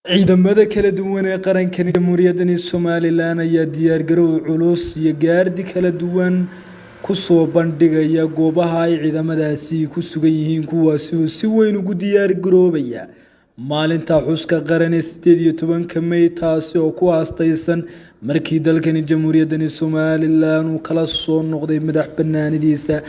Ciidamada kala duwan ee qaranka Jamhuuriyadda Somalilan ayaa diyaargarow culus iyo gaadhi kala duwan ku soo bandhigaya goobaha ay ciidamadaasi ku sugan yihiin kuwaas oo si weyn ugu diyaar garoobaya maalinta xuska qaran ee 18 May taasi oo ku aastaysan markii dalkani Jamhuuriyadda Somalilan uu kala soo noqday madax-bannaanidiisa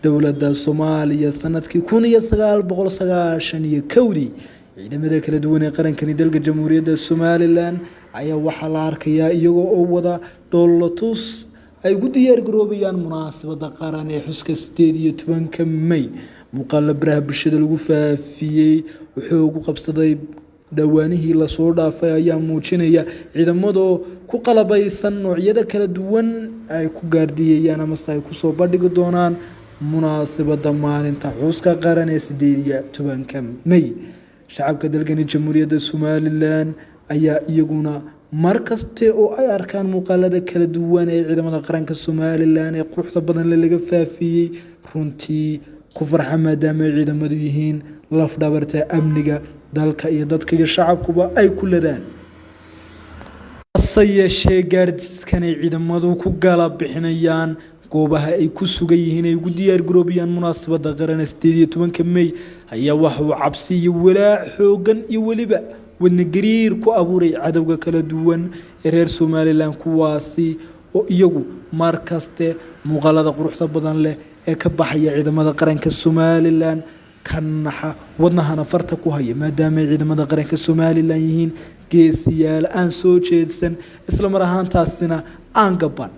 dowladda Soomaaliya sanadkii 1991 ciidamada kala duwan ee qarankani dalka Jamhuuriyadda Somalilan ayaa waxaa la arkayaa iyagoo oo wada dhoolatus ay ugu diyaar garoobayaan munaasabadda qaran ee xuska 18 May muuqaal baraha bulshada lagu faafiyay wuxuu ugu qabsaday dhawaanihii la soo dhaafay ayaa muujinaya ciidamadoo ku qalabaysan noocyada kala duwan ay ku gaardiyayaan ama ay ku soo bandhigi doonaan munaasabadda maalinta xuska qaran ee 18 May shacabka dalkani Jamhuuriyadda Somalilan ayaa iyaguna markaste oo ay arkaan muuqaalada kala duwan ee ciidamada qaranka Somalilan ee quruxda badan laga faafiyay runtii ku farxa maadaama ciidamadu yihiin laf dhabarta amniga dalka iyo dadka iyo shacabkuba ay ku ladaan yeeshee gaardiskan ay ciidamadu ku gala bixinayaan goobaha ay ku sugan yihiin ay ugu diyaar garoobayaan munaasabadda qaran ee 18 May ayaa waxa uu cabsi iyo walaac xoogan iyo waliba wadna gariir ku abuuray cadawga kala duwan ee reer Somalilan kuwaasi oo iyagu markaste muuqaalada quruxda badan leh ee ka baxaya ciidamada qaranka Somalilan kanaxa wadnahana farta ku haya maadaama ciidamada qaranka Somalilan yihiin geesiyaal aan soo jeedsan isla mar ahaantaasina aan gaban